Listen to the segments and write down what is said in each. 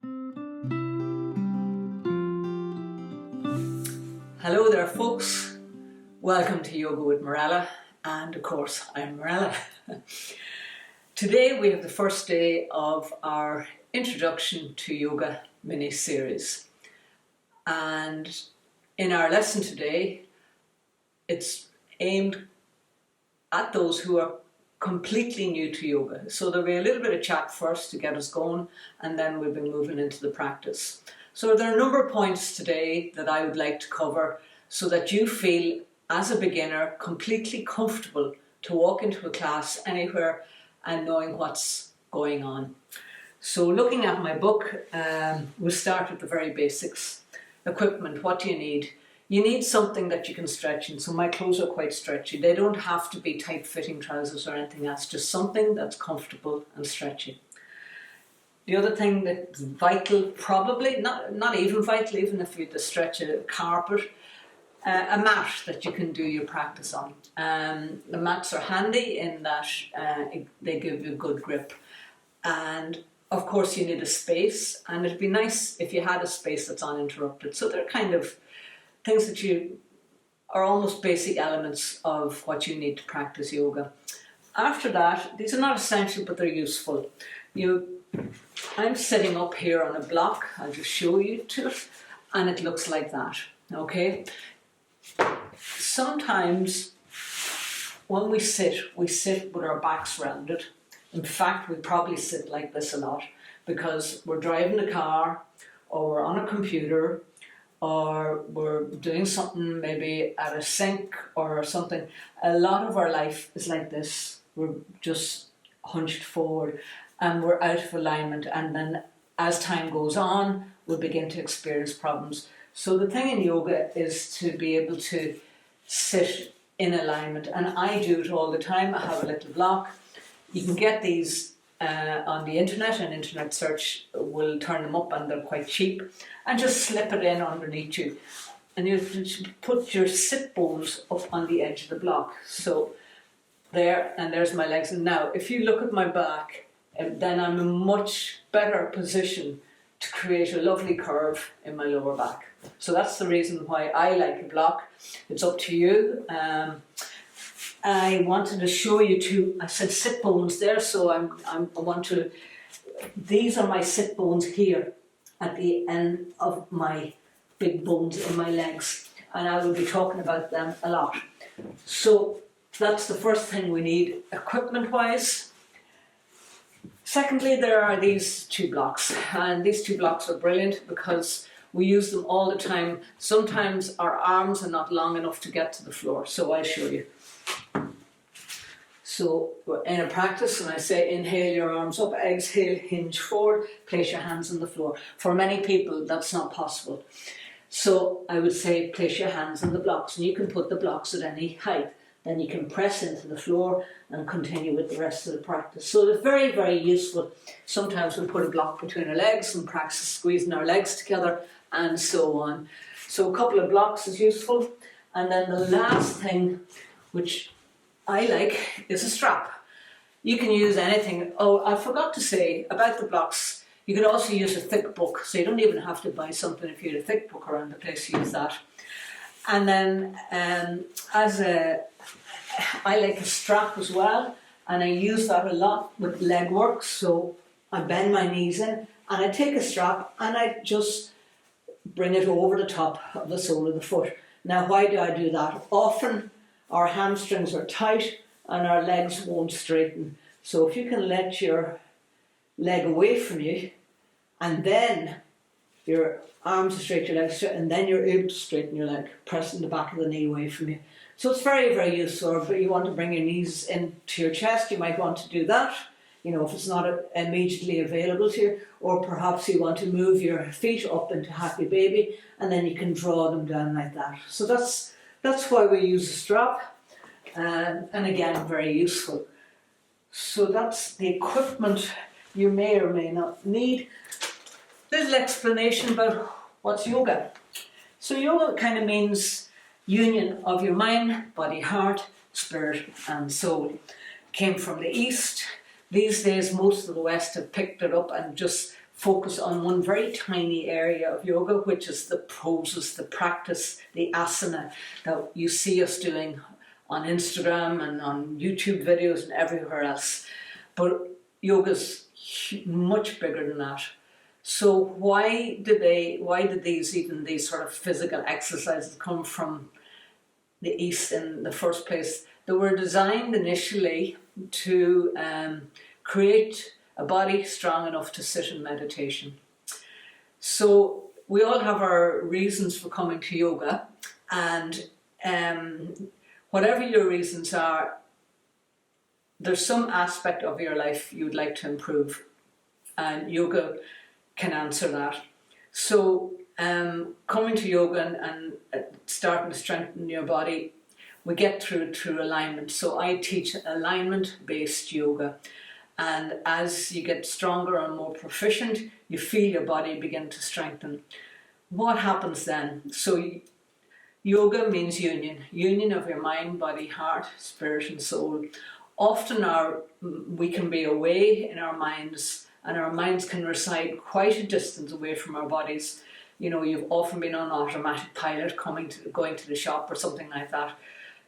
Hello there folks, welcome to Yoga with Marella, and of course I'm Marella. Today we have the first day of our Introduction to Yoga mini-series, and in our lesson today it's aimed at those who are completely new to yoga. So there'll be a little bit of chat first to get us going, and then we'll be moving into the practice. So there are a number of points today that I would like to cover so that you feel, as a beginner, completely comfortable to walk into a class anywhere and knowing what's going on. So looking at my book, we'll start with the very basics. Equipment, what do you need? You need something that you can stretch in. So my clothes are quite stretchy. They don't have to be tight-fitting trousers or anything else, just something that's comfortable and stretchy. The other thing that's vital, probably, not even vital, even if you had to stretch a carpet, a mat that you can do your practice on. The mats are handy in that they give you a good grip. And of course you need a space, and it'd be nice if you had a space that's uninterrupted. So they're kind of things that are almost basic elements of what you need to practice yoga. After that, these are not essential, but they're useful. I'm sitting up here on a block. I'll just show you to it, and it looks like that, okay? Sometimes when we sit with our backs rounded. In fact, we probably sit like this a lot because we're driving the car, or we're on a computer, or we're doing something maybe at a sink or something. A lot of our life is like this. We're just hunched forward and we're out of alignment, and then as time goes on we'll begin to experience problems. So the thing in yoga is to be able to sit in alignment, and I do it all the time. I have a little block. You can get these on the internet, and internet search will turn them up, and they're quite cheap, and just slip it in underneath you, and you put your sit bones up on the edge of the block. So there, and there's my legs. And now if you look at my back, then I'm in a much better position to create a lovely curve in my lower back. So that's the reason why I like a block. It's up to you. I wanted to show you two. I said sit bones there, so these are my sit bones here at the end of my big bones in my legs, and I will be talking about them a lot. So that's the first thing we need equipment wise. Secondly, there are these two blocks, and these two blocks are brilliant because we use them all the time. Sometimes our arms are not long enough to get to the floor, so I'll show you. So we're in a practice, and I say inhale your arms up, exhale, hinge forward, place your hands on the floor. For many people that's not possible. So I would say place your hands on the blocks, and you can put the blocks at any height. Then you can press into the floor and continue with the rest of the practice. So they're very, very useful. Sometimes we put a block between our legs and practice squeezing our legs together and so on. So a couple of blocks is useful. And then the last thing, which I like, is a strap. You can use anything. Oh, I forgot to say about the blocks, you can also use a thick book. So you don't even have to buy something. If you had a thick book around the place, use that. And then I like a strap as well, and I use that a lot with leg work. So I bend my knees in, and I take a strap and I just bring it over the top of the sole of the foot. Now, why do I do that? Often our hamstrings are tight and our legs won't straighten. So if you can let your leg away from you, and then your arms are straight, your legs straight, and then you're able to straighten your leg, pressing the back of the knee away from you. So it's very, very useful. But you want to bring your knees into your chest, you might want to do that, if it's not immediately available to you, or perhaps you want to move your feet up into happy baby, and then you can draw them down like that. So that's why we use a strap, and again, very useful. So that's the equipment you may or may not need. Little explanation about what's yoga. So yoga kind of means union of your mind, body, heart, spirit and soul. Came from the East. These days most of the West have picked it up and just focus on one very tiny area of yoga, which is the poses, the practice, the asana that you see us doing on Instagram and on YouTube videos and everywhere else. But yoga's much bigger than that. So why did these sort of physical exercises come from the East in the first place? They were designed initially to create a body strong enough to sit in meditation. So we all have our reasons for coming to yoga, and whatever your reasons are, there's some aspect of your life you'd like to improve, and yoga can answer that. So coming to yoga and starting to strengthen your body, we get through alignment. So I teach alignment-based yoga. And as you get stronger and more proficient, you feel your body begin to strengthen. What happens then? So yoga means union of your mind, body, heart, spirit and soul. Often we can be away in our minds, and our minds can reside quite a distance away from our bodies. You know, you've often been on automatic pilot going to the shop or something like that.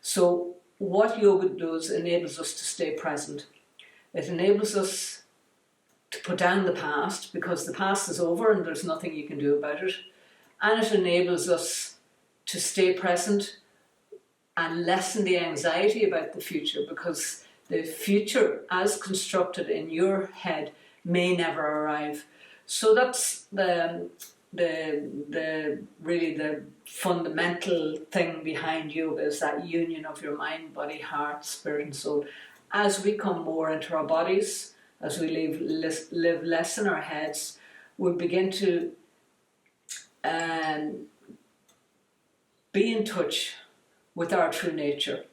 So what yoga does enables us to stay present. It enables us to put down the past, because the past is over and there's nothing you can do about it. And it enables us to stay present and lessen the anxiety about the future, because the future as constructed in your head may never arrive. So that's really the fundamental thing behind yoga, is that union of your mind, body, heart, spirit and soul. As we come more into our bodies, as we live less in our heads, we begin to be in touch with our true nature.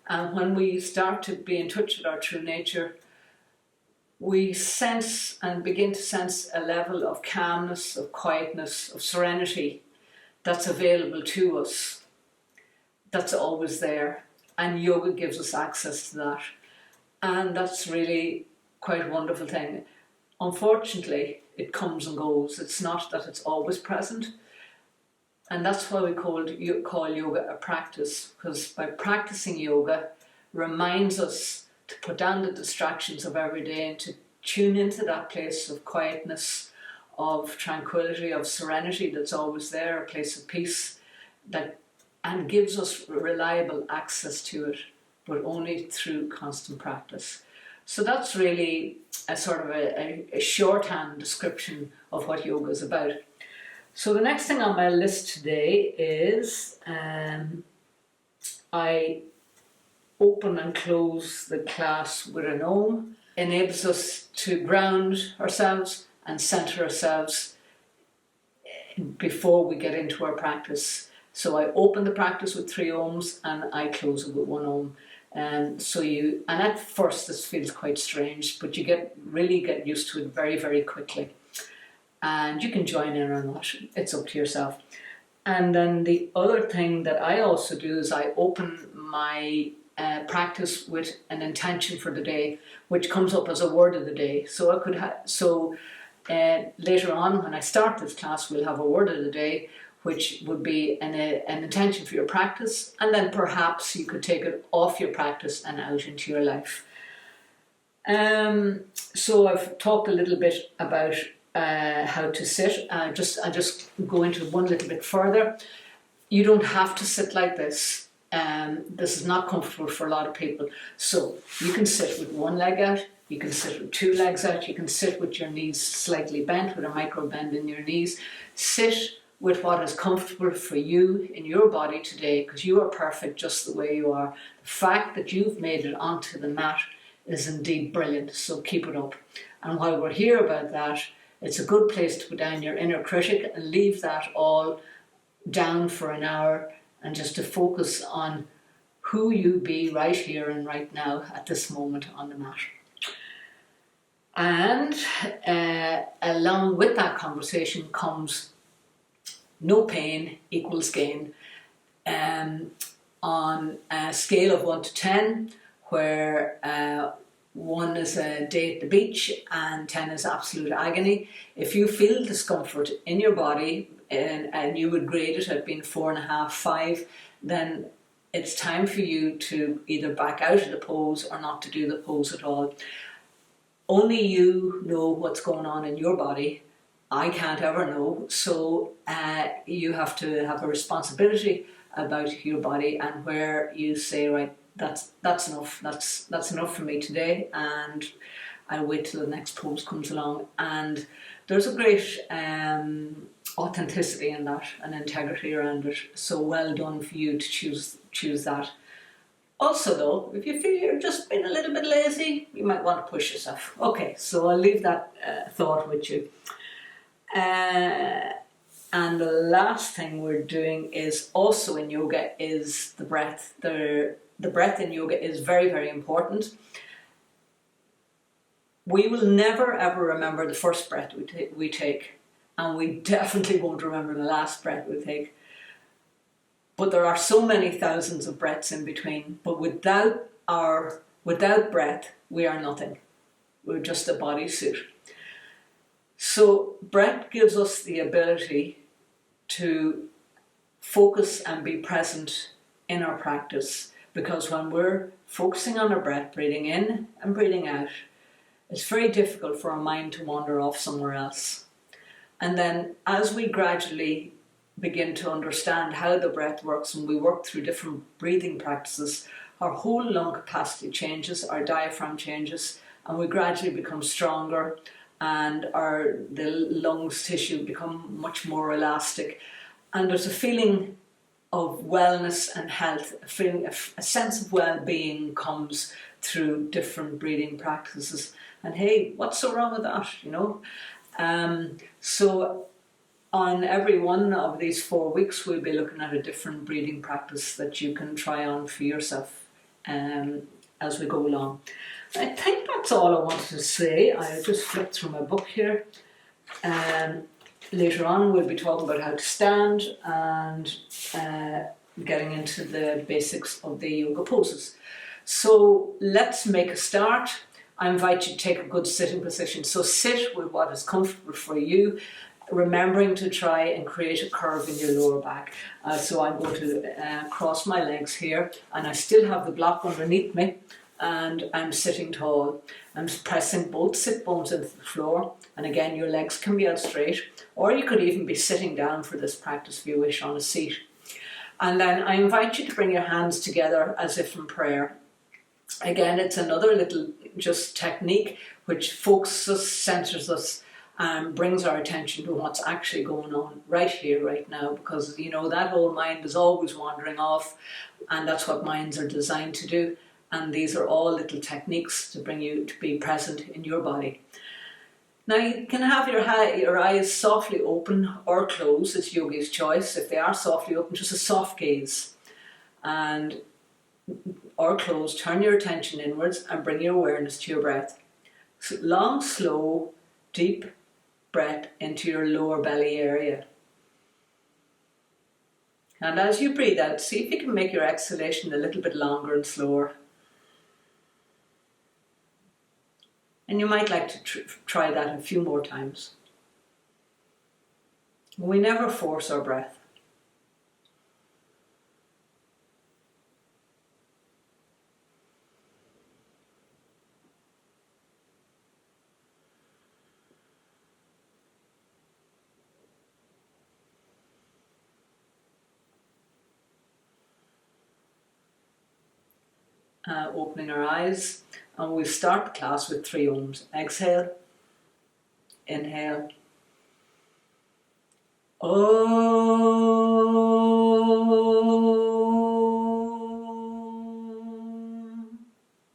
And when we start to be in touch with our true nature, we sense and begin to sense a level of calmness, of quietness, of serenity that's available to us, that's always there. And yoga gives us access to that. And that's really quite a wonderful thing. Unfortunately, it comes and goes. It's not that it's always present. And that's why we call yoga a practice, because by practicing yoga reminds us to put down the distractions of every day and to tune into that place of quietness, of tranquility, of serenity that's always there, a place of peace, and gives us reliable access to it, but only through constant practice. So that's really a sort of a shorthand description of what yoga is about. So the next thing on my list today is I open and close the class with an Om. Enables us to ground ourselves and center ourselves before we get into our practice. So I open the practice with 3 Oms and I close it with 1 Om. And at first this feels quite strange, but you really get used to it very, very quickly. And you can join in on that. It's up to yourself. And then the other thing that I also do is I open my practice with an intention for the day, which comes up as a word of the day. So later on, when I start this class, we'll have a word of the day, which would be an intention for your practice, and then perhaps you could take it off your practice and out into your life. So I've talked a little bit about how to sit. I just go into one little bit further. You don't have to sit like this. This is not comfortable for a lot of people. So you can sit with one leg out, you can sit with 2 legs out, you can sit with your knees slightly bent, with a micro bend in your knees. Sit with what is comfortable for you in your body today, because you are perfect just the way you are. The fact that you've made it onto the mat is indeed brilliant, so keep it up. And while we're here about that, it's a good place to put down your inner critic and leave that all down for an hour, and just to focus on who you be right here and right now at this moment on the mat. And along with that conversation comes no pain equals gain. On a scale of 1 to 10, where 1 is a day at the beach, and 10 is absolute agony. If you feel discomfort in your body and you would grade it at being 4.5, 5, then it's time for you to either back out of the pose or not to do the pose at all. Only you know what's going on in your body. I can't ever know, so you have to have a responsibility about your body, and where you say, right, that's enough. That's enough for me today, and I'll wait till the next pose comes along. And there's a great authenticity in that and integrity around it. So well done for you to choose that. Also though, if you feel you're just being a little bit lazy, you might want to push yourself. Okay, so I'll leave that thought with you. And the last thing we're doing is also in yoga is the breath. The breath in yoga is very, very important. We will never ever remember the first breath we take, and we definitely won't remember the last breath we take. But there are so many thousands of breaths in between. But without breath, we are nothing. We're just a bodysuit. So breath gives us the ability to focus and be present in our practice, because when we're focusing on our breath, breathing in and breathing out, it's very difficult for our mind to wander off somewhere else. And then as we gradually begin to understand how the breath works and we work through different breathing practices, our whole lung capacity changes, our diaphragm changes, and we gradually become stronger, and the lungs tissue become much more elastic, and there's a feeling of wellness and health, a sense of well-being comes through different breathing practices. And hey, what's so wrong with that, you know? So on every one of these 4 weeks, we'll be looking at a different breathing practice that you can try on for yourself as we go along. I think that's all I wanted to say. I just flipped through my book here. Later on, we'll be talking about how to stand and getting into the basics of the yoga poses. So let's make a start. I invite you to take a good sitting position. So sit with what is comfortable for you, remembering to try and create a curve in your lower back. So I'm going to cross my legs here, and I still have the block underneath me, and I'm sitting tall. I'm pressing both sit bones into the floor, and again your legs can be out straight, or you could even be sitting down for this practice if you wish on a seat. And then I invite you to bring your hands together as if in prayer. Again, it's another little just technique which focuses, centers us, and brings our attention to what's actually going on right here, right now, because you know that old mind is always wandering off, and that's what minds are designed to do. And these are all little techniques to bring you to be present in your body. Now you can have your eyes softly open or closed, it's yogi's choice. If they are softly open, just a soft gaze. And or closed, turn your attention inwards and bring your awareness to your breath. So long, slow, deep breath into your lower belly area. And as you breathe out, see if you can make your exhalation a little bit longer and slower. And you might like to try that a few more times. We never force our breath. Opening our eyes, and we'll start the class with 3 ohms. Exhale, inhale, Om.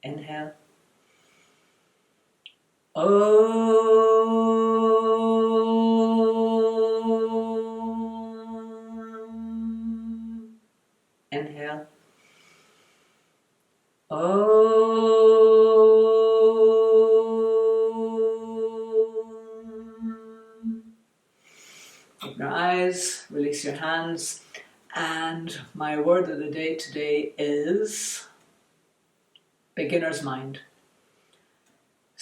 Inhale, Om. Inhale, Om. Open your eyes, release your hands, and my word of the day today is beginner's mind.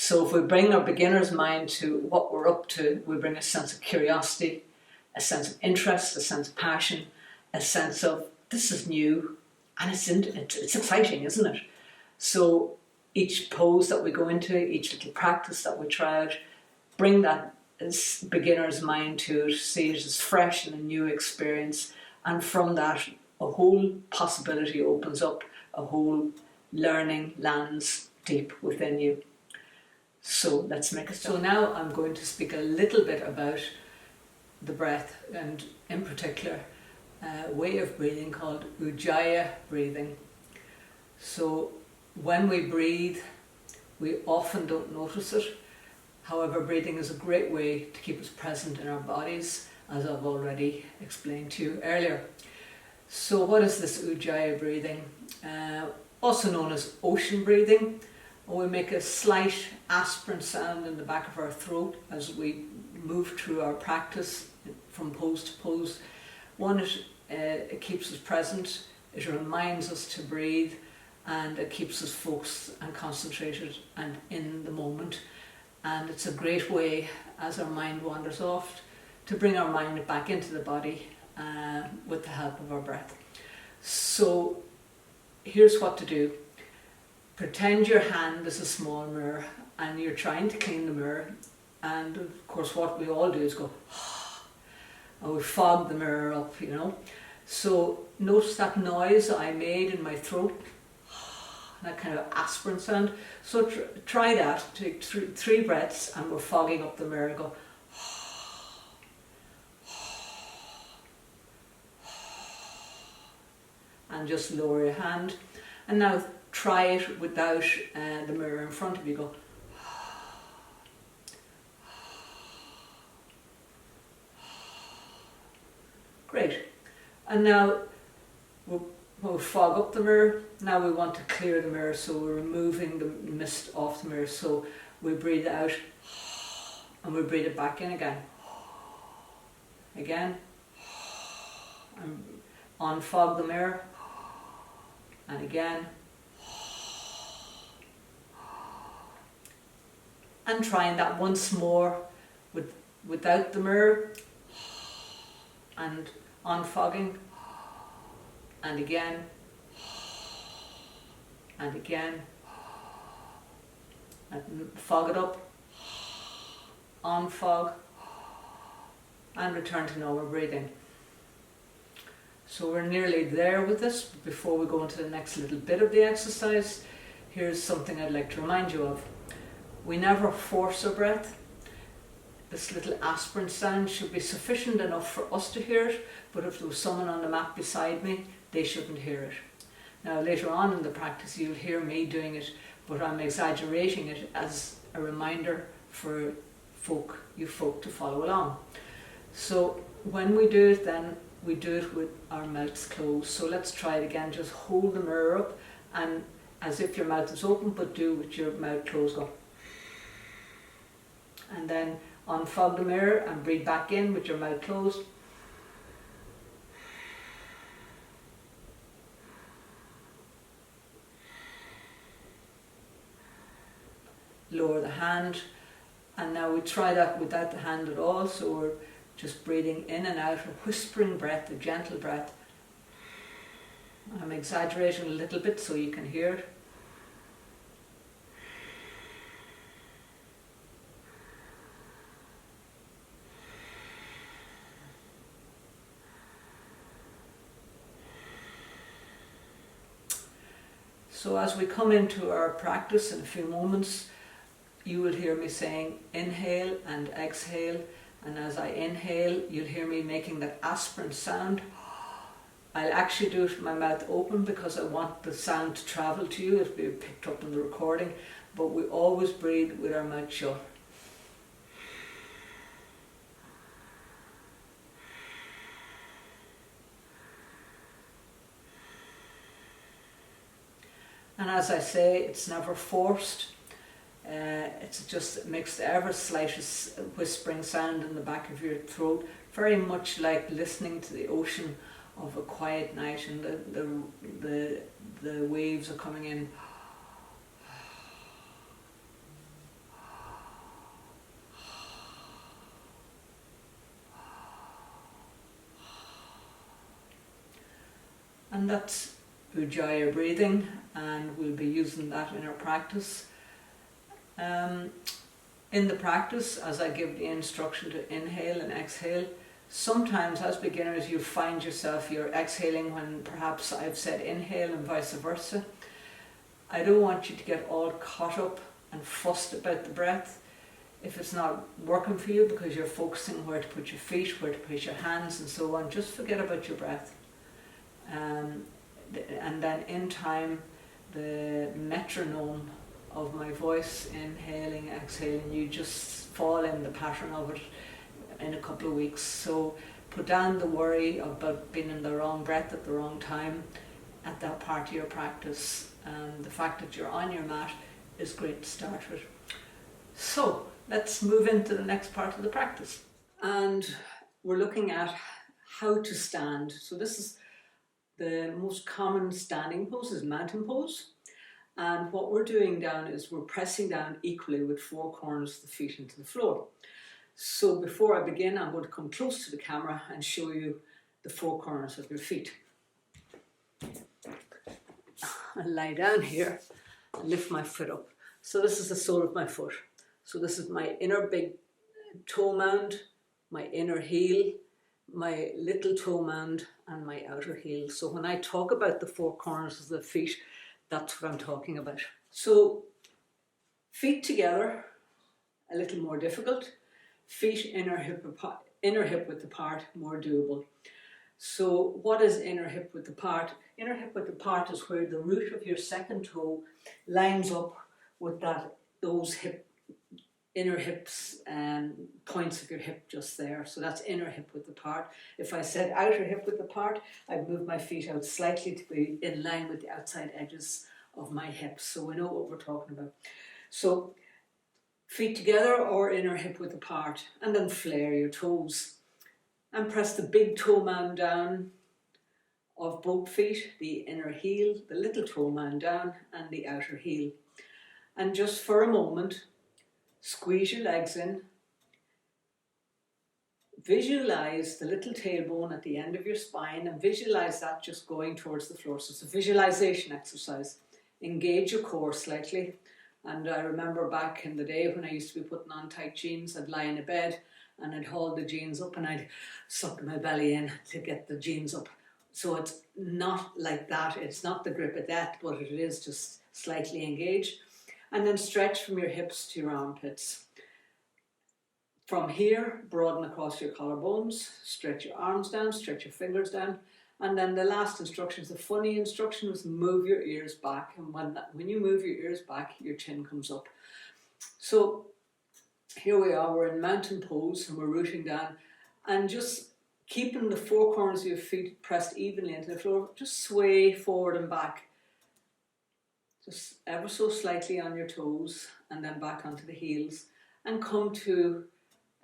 So if we bring our beginner's mind to what we're up to, we bring a sense of curiosity, a sense of interest, a sense of passion, a sense of this is new and it's exciting, isn't it? So each pose that we go into, each little practice that we try out, bring that beginner's mind to it, see it as fresh and a new experience, and from that a whole possibility opens up, a whole learning lands deep within you. So let's make it start. So now I'm going to speak a little bit about the breath, and in particular a way of breathing called Ujjayi breathing. So when we breathe, we often don't notice it. However, breathing is a great way to keep us present in our bodies, as I've already explained to you earlier. So what is this Ujjayi breathing? Also known as ocean breathing. We make a slight aspirant sound in the back of our throat as we move through our practice from pose to pose. One, it keeps us present, it reminds us to breathe, and it keeps us focused and concentrated and in the moment. And it's a great way, as our mind wanders off, to bring our mind back into the body with the help of our breath. So here's what to do. Pretend your hand is a small mirror and you're trying to clean the mirror, and of course what we all do is go and we fog the mirror up, So notice that noise I made in my throat, that kind of aspirant sound. So try that, take 3 breaths and we're fogging up the mirror. Go and just lower your hand, and now try it without the mirror in front of you. Go great. And now we'll fog up the mirror. Now we want to clear the mirror, so we're removing the mist off the mirror. So we breathe out and we breathe it back in again. Again. And unfog the mirror. And again. And trying that once more without the mirror. And unfogging. And again. And again. And fog it up. Unfog. And return to normal breathing. So we're nearly there with this. Before we go into the next little bit of the exercise, here's something I'd like to remind you of. We never force our breath. This little aspirant sound should be sufficient enough for us to hear it, but if there was someone on the mat beside me, they shouldn't hear it. Now later on in the practice you'll hear me doing it, but I'm exaggerating it as a reminder for you folk to follow along. So when we do it, then we do it with our mouths closed. So let's try it again. Just hold the mirror up and as if your mouth is open, but do with your mouth closed. Go. And then unfog the mirror and breathe back in with your mouth closed. Lower the hand, and now we try that without the hand at all, so we're just breathing in and out, a whispering breath, a gentle breath. I'm exaggerating a little bit so you can hear it. So as we come into our practice in a few moments, you will hear me saying inhale and exhale, and as I inhale you'll hear me making that aspirant sound. I'll actually do it with my mouth open because I want the sound to travel to you. It'll be picked up in the recording, but we always breathe with our mouth shut. And as I say, it's never forced. It's just, it makes the ever slightest whispering sound in the back of your throat, very much like listening to the ocean of a quiet night, and the waves are coming in. And that's Ujjayi breathing, and we'll be using that in our practice. In the practice, as I give the instruction to inhale and exhale, sometimes as beginners you find yourself you're exhaling when perhaps I've said inhale and vice versa. I don't want you to get all caught up and fussed about the breath if it's not working for you, because you're focusing where to put your feet, where to put your hands and so on. Just forget about your breath. And then in time, the metronome of my voice, inhaling, exhaling, you just fall in the pattern of it in a couple of weeks. So put down the worry about being in the wrong breath at the wrong time at that part of your practice. And the fact that you're on your mat is great to start with. So let's move into the next part of the practice. And we're looking at how to stand. So this is the most common standing pose, is mountain pose. And what we're doing down is we're pressing down equally with 4 corners of the feet into the floor. So before I begin, I'm going to come close to the camera and show you the 4 corners of your feet. I'll lie down here and lift my foot up. So this is the sole of my foot. So this is my inner big toe mound, my inner heel, my little toe mound and my outer heel. So when I talk about the 4 corners of the feet, that's what I'm talking about. So feet together, a little more difficult. Feet inner hip width apart, more doable. So what is inner hip width apart? Inner hip width apart is where the root of your second toe lines up with those inner hips and points of your hip just there. So that's inner hip width apart. If I said outer hip width apart, I'd move my feet out slightly to be in line with the outside edges of my hips. So we know what we're talking about. So feet together or inner hip width apart, and then flare your toes. And press the big toe mound down of both feet, the inner heel, the little toe mound down, and the outer heel. And just for a moment, squeeze your legs in. Visualize the little tailbone at the end of your spine and visualize that just going towards the floor. So it's a visualization exercise. Engage your core slightly. And I remember back in the day when I used to be putting on tight jeans, I'd lie in a bed and I'd hold the jeans up and I'd suck my belly in to get the jeans up. So it's not like that. It's not the grip of death, but it is just slightly engaged. And then stretch from your hips to your armpits. From here, broaden across your collarbones, stretch your arms down, stretch your fingers down. And then the last instruction is the funny instruction, is move your ears back. And when you move your ears back, your chin comes up. So here we are, we're in mountain pose and we're rooting down. And just keeping the 4 corners of your feet pressed evenly into the floor, just sway forward and back. Just ever so slightly on your toes and then back onto the heels. And come to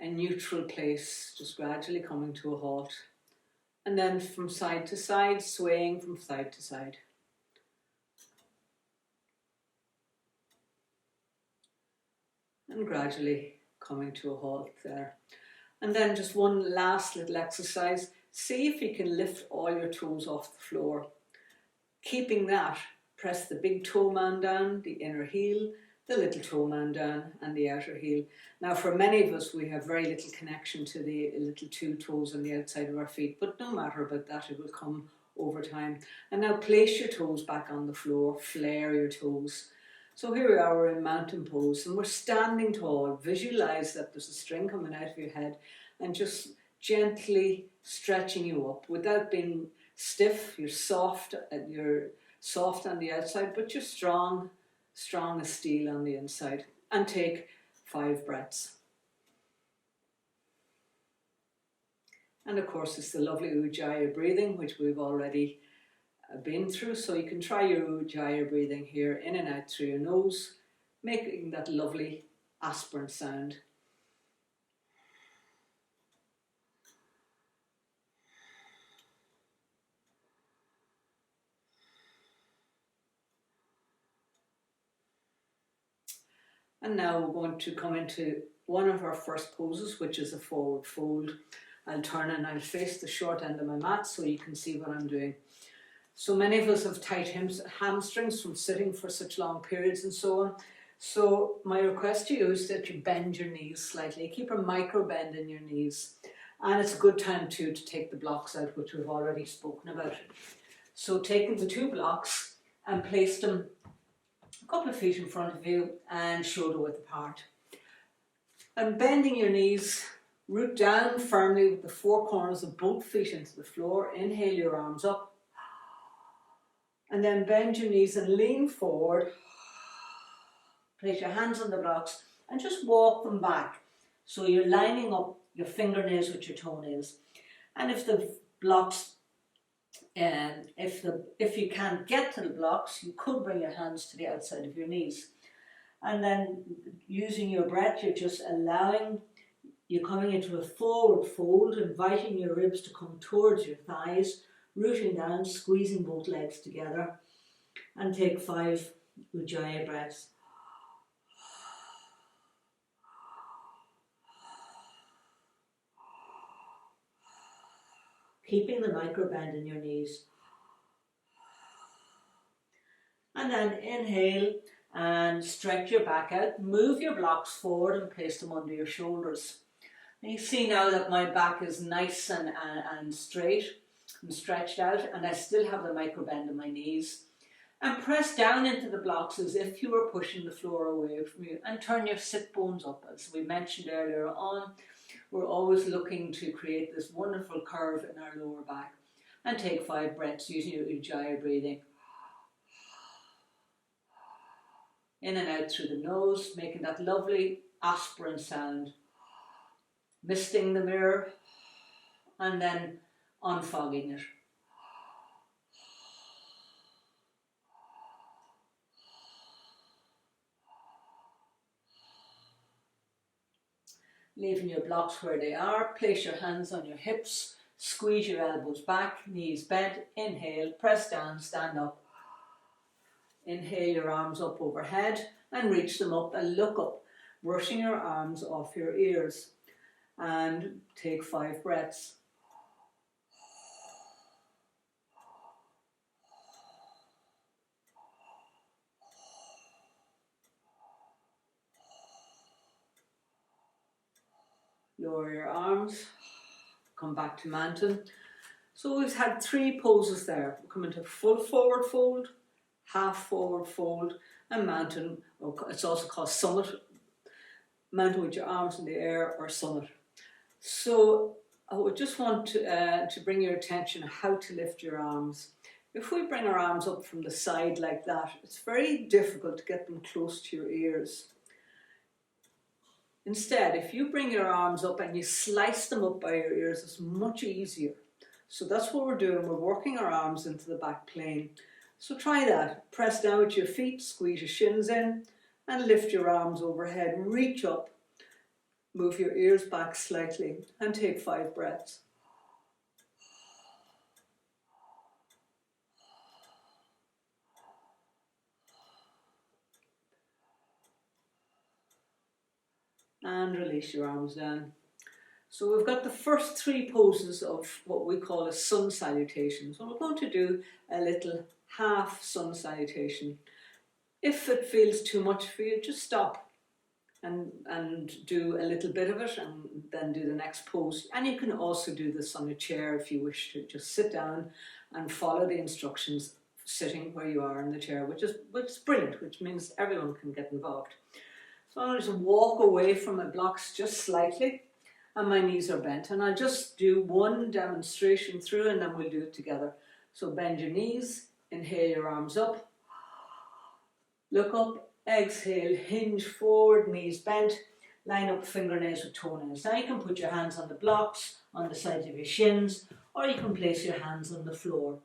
a neutral place, just gradually coming to a halt. And then from side to side, swaying from side to side. And gradually coming to a halt there. And then just one last little exercise. See if you can lift all your toes off the floor. Keeping that, press the big toe mound down, the inner heel, the little toe mound down and the outer heel. Now for many of us we have very little connection to the little 2 toes on the outside of our feet, but no matter about that, it will come over time. And now place your toes back on the floor, flare your toes. So here we are, we're in mountain pose and we're standing tall. Visualize that there's a string coming out of your head and just gently stretching you up without being stiff. You're soft on the outside, but you're strong as steel on the inside. And take 5 breaths. And of course it's the lovely Ujjayi breathing, which we've already been through. So you can try your Ujjayi breathing here, in and out through your nose, making that lovely aspirant sound. And now we're going to come into one of our first poses, which is a forward fold. I'll turn and I'll face the short end of my mat so you can see what I'm doing. So many of us have tight hamstrings from sitting for such long periods and so on. So my request to you is that you bend your knees slightly. Keep a micro bend in your knees. And it's a good time too to take the blocks out, which we've already spoken about. So taking the 2 blocks and place them a couple of feet in front of you and shoulder width apart. And bending your knees, root down firmly with the 4 corners of both feet into the floor. Inhale your arms up. And then bend your knees and lean forward. Place your hands on the blocks and just walk them back. So you're lining up your fingernails with your toenails. And if the blocks, if you can't get to the blocks, you could bring your hands to the outside of your knees. And then using your breath, you're just you're coming into a forward fold, inviting your ribs to come towards your thighs, rooting down, squeezing both legs together, and take 5 Ujjayi breaths. Keeping the micro bend in your knees. And then inhale and stretch your back out. Move your blocks forward and place them under your shoulders. And you see now that my back is nice and straight and stretched out, and I still have the micro bend in my knees. And press down into the blocks as if you were pushing the floor away from you, and turn your sit bones up. As we mentioned earlier on, we're always looking to create this wonderful curve in our lower back. And take 5 breaths using your Ujjayi breathing. In and out through the nose, making that lovely aspirant sound. Misting the mirror and then unfogging it. Leaving your blocks where they are, place your hands on your hips, squeeze your elbows back, knees bent, inhale, press down, stand up. Inhale your arms up overhead and reach them up and look up, brushing your arms off your ears. And take 5 breaths. Lower your arms, come back to mountain. So we've had 3 poses there. We come into full forward fold, half forward fold, and mountain. It's also called summit. Mountain with your arms in the air, or summit. So I would just want to bring your attention to how to lift your arms. If we bring our arms up from the side like that, it's very difficult to get them close to your ears. Instead, if you bring your arms up and you slice them up by your ears, it's much easier. So that's what we're doing. We're working our arms into the back plane. So try that. Press down with your feet, squeeze your shins in, and lift your arms overhead. Reach up, move your ears back slightly, and take 5 breaths. And release your arms down. So we've got the first 3 poses of what we call a sun salutation. So we're going to do a little half sun salutation. If it feels too much for you, just stop and do a little bit of it and then do the next pose. And you can also do this on a chair if you wish to. Just sit down and follow the instructions sitting where you are in the chair, which is brilliant, which means everyone can get involved. So I'll just walk away from my blocks just slightly, and my knees are bent. And I'll just do one demonstration through, and then we'll do it together. So bend your knees, inhale your arms up, look up, exhale, hinge forward, knees bent, line up fingernails with toenails. Now you can put your hands on the blocks, on the sides of your shins, or you can place your hands on the floor.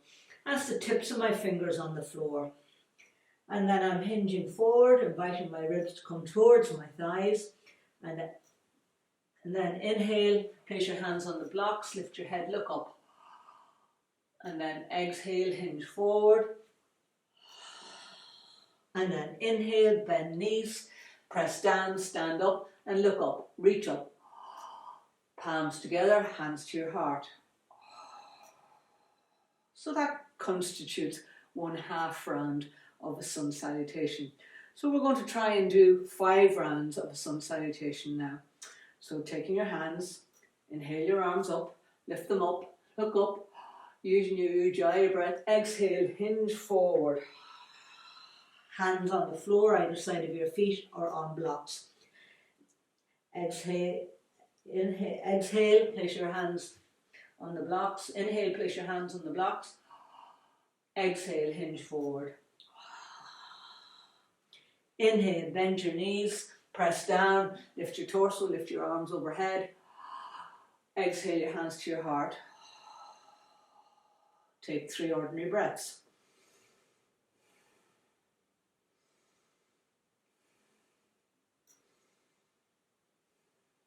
That's the tips of my fingers on the floor. And then I'm hinging forward, inviting my ribs to come towards my thighs. And then inhale, place your hands on the blocks, lift your head, look up. And then exhale, hinge forward. And then inhale, bend knees, press down, stand up, and look up, reach up. Palms together, hands to your heart. So that constitutes 1/2 round of a sun salutation. So we're going to try and do 5 rounds of a sun salutation now. So taking your hands, inhale your arms up, lift them up, look up, using your ujjayi breath, exhale, hinge forward. Hands on the floor, either side of your feet or on blocks. Exhale, inhale, exhale, place your hands on the blocks. Inhale, place your hands on the blocks. Exhale, hinge forward. Inhale, bend your knees, press down, lift your torso, lift your arms overhead. Exhale your hands to your heart. Take 3 ordinary breaths.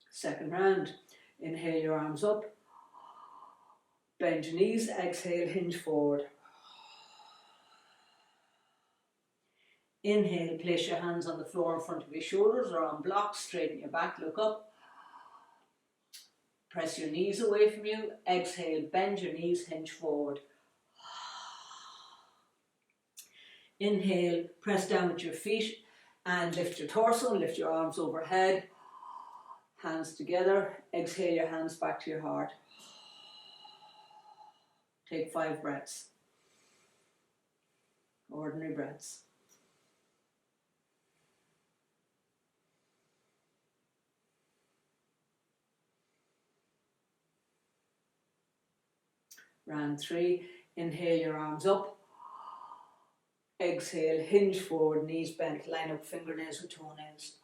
Second round. Inhale your arms up. Bend your knees, exhale, hinge forward. Inhale, place your hands on the floor in front of your shoulders or on blocks, straighten your back, look up. Press your knees away from you. Exhale, bend your knees, hinge forward. Inhale, press down with your feet and lift your torso, lift your arms overhead. Hands together. Exhale your hands back to your heart. Take 5 breaths. Ordinary breaths. Round 3, inhale your arms up. Exhale, hinge forward, knees bent, line up fingernails with toenails.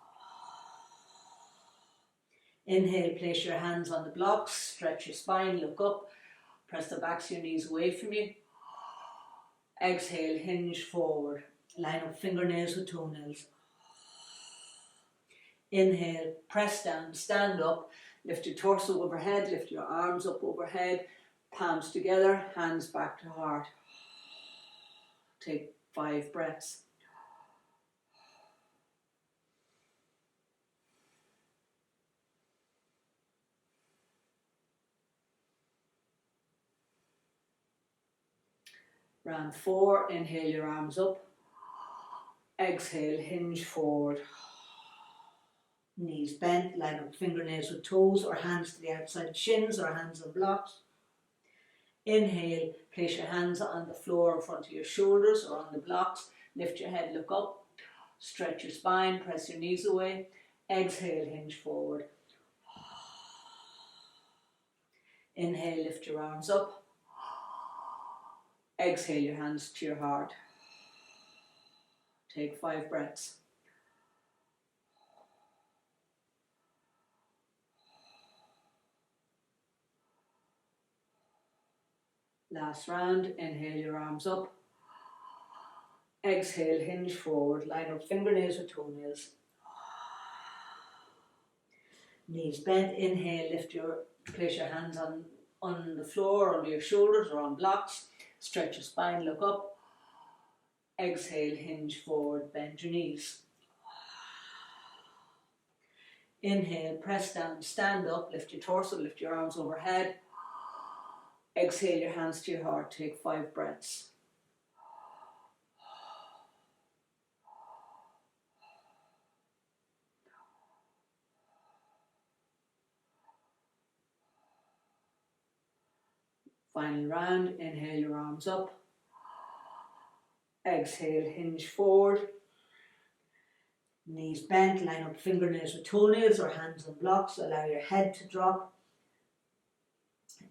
Inhale, place your hands on the blocks, stretch your spine, look up, press the backs of your knees away from you. Exhale, hinge forward, line up fingernails with toenails. Inhale, press down, stand up, lift your torso overhead, lift your arms up overhead, palms together, hands back to heart. Take 5 breaths. Round 4, inhale your arms up. Exhale, hinge forward. Knees bent, line up fingernails with toes or hands to the outside shins or hands on blocks. Inhale, place your hands on the floor in front of your shoulders or on the blocks. Lift your head, look up. Stretch your spine, press your knees away. Exhale, hinge forward. Inhale, lift your arms up. Exhale your hands to your heart. Take 5 breaths. Last round, inhale your arms up. Exhale, hinge forward, line up fingernails with toenails. Knees bent, inhale, place your hands on the floor, under your shoulders or on blocks. Stretch your spine, look up. Exhale, hinge forward, bend your knees. Inhale, press down, stand up, lift your torso, lift your arms overhead. Exhale your hands to your heart, take 5 breaths. Final round, inhale your arms up. Exhale, hinge forward. Knees bent, line up fingernails with toenails or hands on blocks. Allow your head to drop.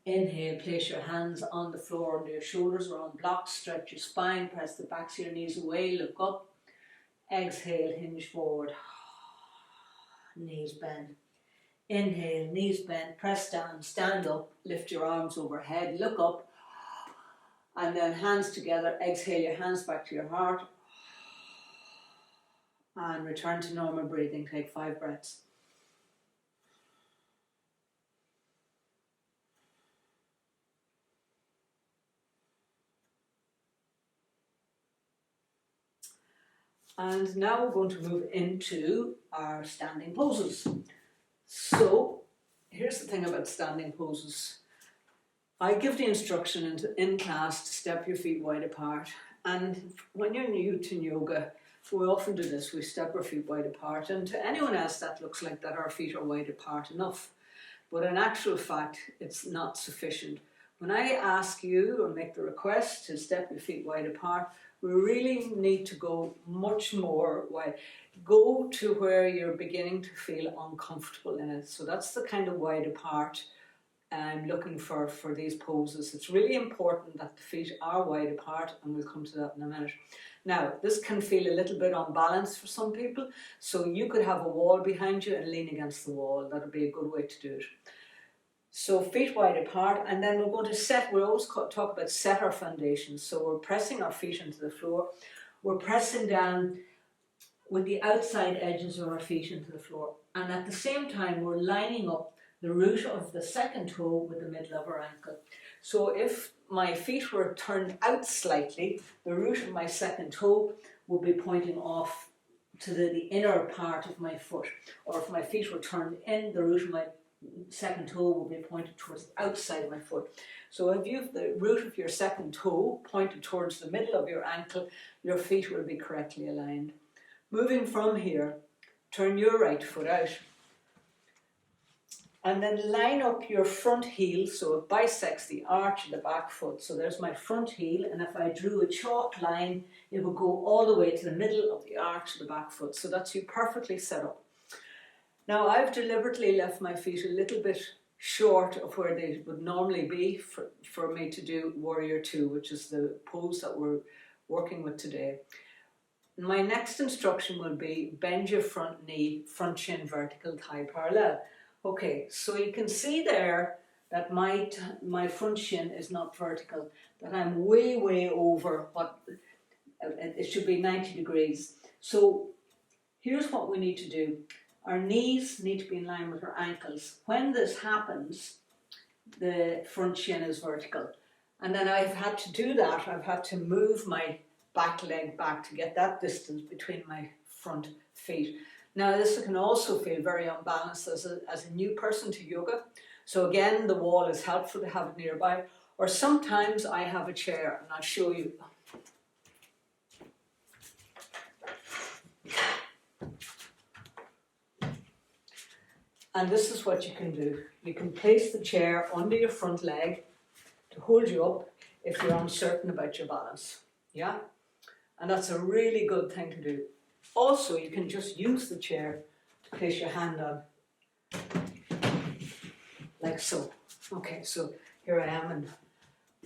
Inhale, place your hands on the floor under your shoulders or on blocks. Stretch your spine, press the backs of your knees away, look up. Exhale, hinge forward. Knees bent. Inhale, knees bent, press down, stand up, lift your arms overhead, look up. And then hands together, exhale your hands back to your heart. And return to normal breathing, take 5 breaths. And now we're going to move into our standing poses. So, here's the thing about standing poses. I give the instruction in class to step your feet wide apart. And when you're new to yoga, we often do this, we step our feet wide apart. And to anyone else that looks like that our feet are wide apart enough. But in actual fact, it's not sufficient. When I ask you or make the request to step your feet wide apart, we really need to go much more wide. Go to where you're beginning to feel uncomfortable in it. So that's the kind of wide apart I'm looking for these poses. It's really important that the feet are wide apart, and we'll come to that in a minute. Now, this can feel a little bit unbalanced for some people, so you could have a wall behind you and lean against the wall. That would be a good way to do it. So feet wide apart, and then we're going to set, we always talk about set our foundations. So we're pressing our feet into the floor. We're pressing down with the outside edges of our feet into the floor. And at the same time, we're lining up the root of the second toe with the middle of our ankle. So if my feet were turned out slightly, the root of my second toe would be pointing off to the inner part of my foot. Or if my feet were turned in, the root of my second toe will be pointed towards the outside of my foot. So if you have the root of your second toe pointed towards the middle of your ankle, your feet will be correctly aligned. Moving from here, turn your right foot out. And then line up your front heel so it bisects the arch of the back foot. So there's my front heel, and if I drew a chalk line, it would go all the way to the middle of the arch of the back foot. So that's you perfectly set up. Now I've deliberately left my feet a little bit short of where they would normally be for me to do Warrior 2, which is the pose that we're working with today. My next instruction will be bend your front knee, front shin vertical, thigh parallel. Okay, so you can see there that my front shin is not vertical, that I'm way over what it should be 90 degrees. So here's what we need to do. Our knees need to be in line with our ankles. When this happens, the front shin is vertical. And then I've had to do that. I've had to move my back leg back to get that distance between my front feet. Now this can also feel very unbalanced as a new person to yoga. So again, the wall is helpful to have it nearby. Or sometimes I have a chair, and I'll show you. And this is what you can do. You can place the chair under your front leg to hold you up if you're uncertain about your balance. Yeah? And that's a really good thing to do. Also, you can just use the chair to place your hand on, like so. Okay, so here I am,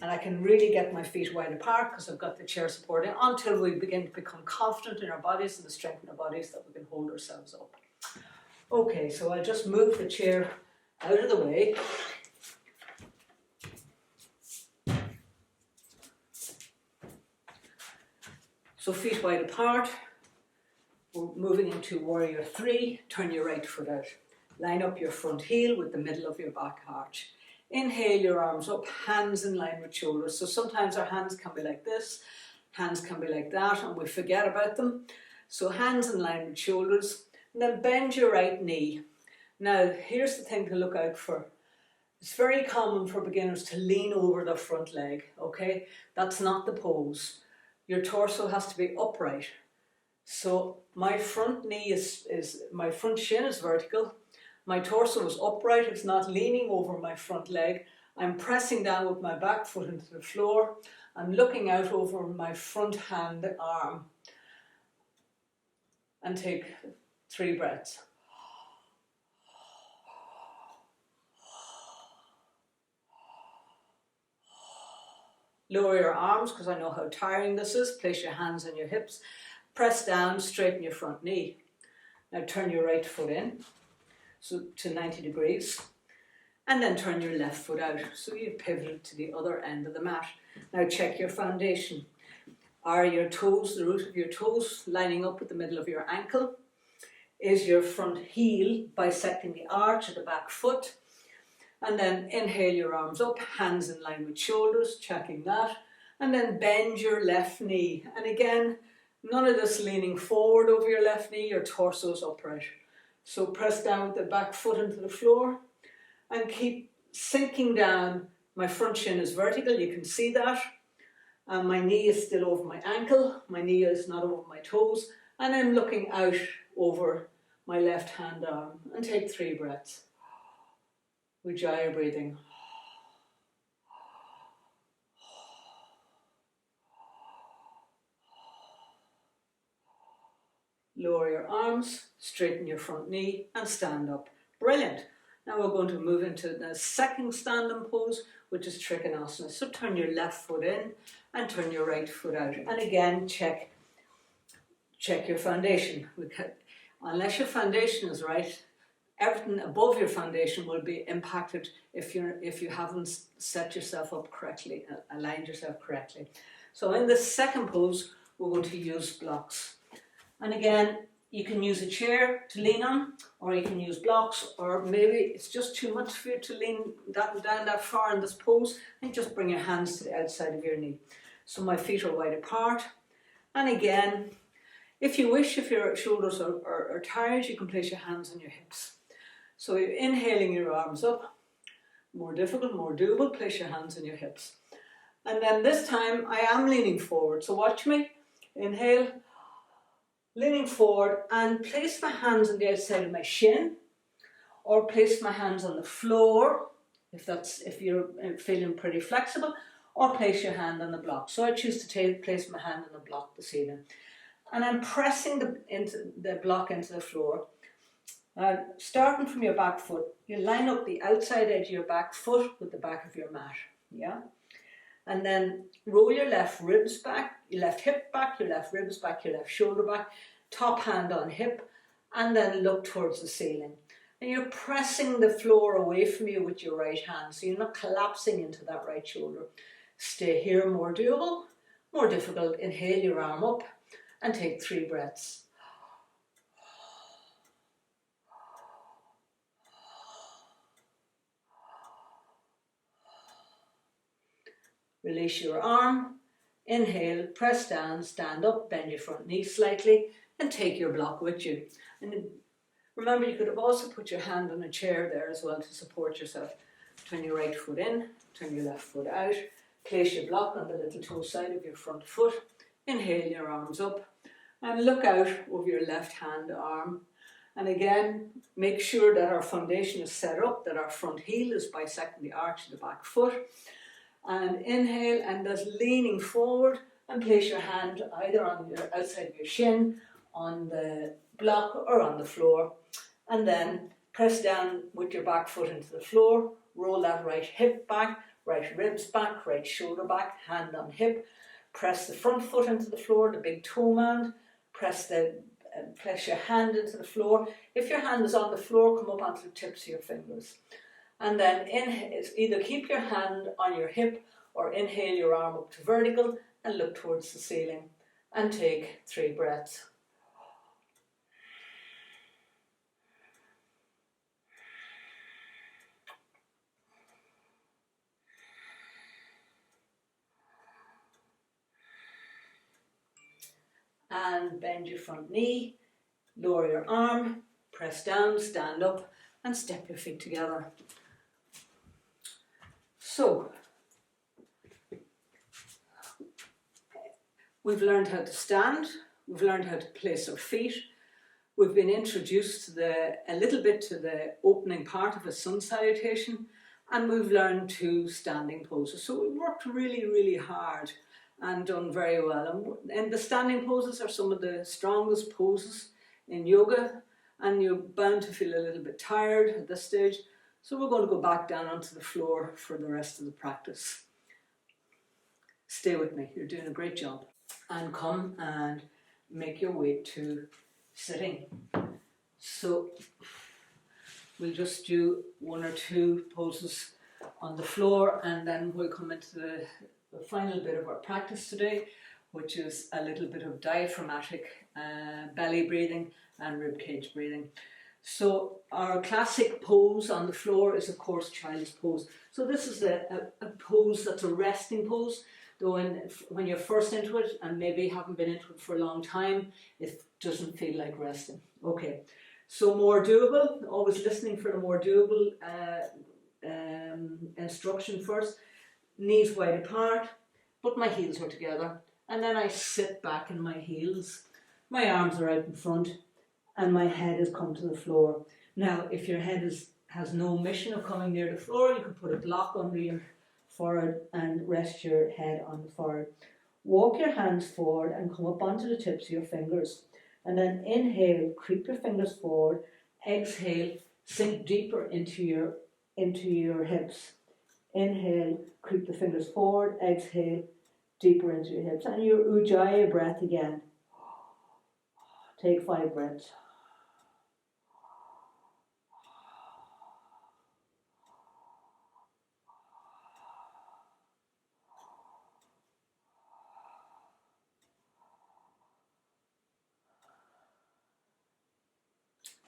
and I can really get my feet wide apart because I've got the chair supporting until we begin to become confident in our bodies and the strength in our bodies that we can hold ourselves up. Okay, so I'll just move the chair out of the way. So feet wide apart. We're moving into Warrior 3. Turn your right foot out. Line up your front heel with the middle of your back arch. Inhale your arms up, hands in line with shoulders. So sometimes our hands can be like this, hands can be like that, and we forget about them. So hands in line with shoulders. And then bend your right knee. Now, here's the thing to look out for. It's very common for beginners to lean over the front leg, okay? That's not the pose. Your torso has to be upright. So my front knee my front shin is vertical. My torso is upright. It's not leaning over my front leg. I'm pressing down with my back foot into the floor. I'm looking out over my front hand arm. And take 3 breaths. Lower your arms because I know how tiring this is. Place your hands on your hips. Press down, straighten your front knee. Now turn your right foot in, so to 90 degrees. And then turn your left foot out. So you've pivoted to the other end of the mat. Now check your foundation. Are your toes, the root of your toes, lining up with the middle of your ankle? Is your front heel bisecting the arch of the back foot? And then inhale your arms up, hands in line with shoulders, checking that. And then bend your left knee. And again, none of this leaning forward over your left knee, your torso is upright. So press down with the back foot into the floor and keep sinking down My front shin is vertical, you can see that. And my knee is still over my ankle, my knee is not over my toes, and I'm looking out over my left hand arm. And take 3 breaths. Ujjayi breathing. Lower your arms, straighten your front knee and stand up. Brilliant. Now we're going to move into the second standing pose, which is Trikonasana. So turn your left foot in and turn your right foot out. And again, check your foundation. Unless your foundation is right, everything above your foundation will be impacted if you haven't set yourself up correctly, aligned yourself correctly. So in the second pose, we're going to use blocks. And again, you can use a chair to lean on, or you can use blocks, or maybe it's just too much for you to lean down that far in this pose, and just bring your hands to the outside of your knee. So my feet are wide apart. And again, if you wish, if your shoulders are tired, you can place your hands on your hips. So you're inhaling your arms up. More difficult, more doable, place your hands on your hips. And then this time I am leaning forward, so watch me. Inhale. Leaning forward and place my hands on the outside of my shin, or place my hands on the floor if you're feeling pretty flexible, or place your hand on the block. So I choose to place my hand on the block this evening, and I'm pressing the block into the floor. Starting from your back foot, you line up the outside edge of your back foot with the back of your mat. Yeah. And then roll your left ribs back, your left hip back, your left ribs back, your left shoulder back, top hand on hip, and then look towards the ceiling. And you're pressing the floor away from you with your right hand, so you're not collapsing into that right shoulder. Stay here, more doable, more difficult. Inhale your arm up and take 3 breaths. Release your arm, inhale, press down, stand up, bend your front knee slightly, and take your block with you. And remember, you could have also put your hand on a chair there as well to support yourself. Turn your right foot in, turn your left foot out, place your block on the little toe side of your front foot, inhale your arms up, and look out over your left hand arm. And again, make sure that our foundation is set up, that our front heel is bisecting the arch of the back foot. And inhale, and just leaning forward, and place your hand either on your outside of your shin, on the block, or on the floor. And then press down with your back foot into the floor, roll that right hip back, right ribs back, right shoulder back, hand on hip. Press the front foot into the floor, the big toe mound. Press your hand into the floor. If your hand is on the floor, come up onto the tips of your fingers. And then either keep your hand on your hip or inhale your arm up to vertical and look towards the ceiling. And take 3 breaths. And bend your front knee, lower your arm, press down, stand up, and step your feet together. So, we've learned how to stand, we've learned how to place our feet, we've been introduced to a little bit to the opening part of a sun salutation, and we've learned 2 standing poses. So we worked really, really hard and done very well. And the standing poses are some of the strongest poses in yoga, and you're bound to feel a little bit tired at this stage. So we're going to go back down onto the floor for the rest of the practice. Stay with me, you're doing a great job. And come and make your way to sitting. So we'll just do 1 or 2 poses on the floor, and then we'll come into the final bit of our practice today, which is a little bit of diaphragmatic belly breathing and ribcage breathing. So our classic pose on the floor is, of course, child's pose. So this is a pose that's a resting pose, though when you're first into it and maybe haven't been into it for a long time, it doesn't feel like resting. Okay, so more doable, always listening for the more doable instruction first. Knees wide apart, but my heels are together. And then I sit back in my heels. My arms are out in front and my head has come to the floor. Now, if your head has no mission of coming near the floor, you can put a block under your forehead and rest your head on the forehead. Walk your hands forward and come up onto the tips of your fingers. And then inhale, creep your fingers forward. Exhale, sink deeper into your hips. Inhale, creep the fingers forward. Exhale, deeper into your hips. And your ujjayi breath again. Take 5 breaths.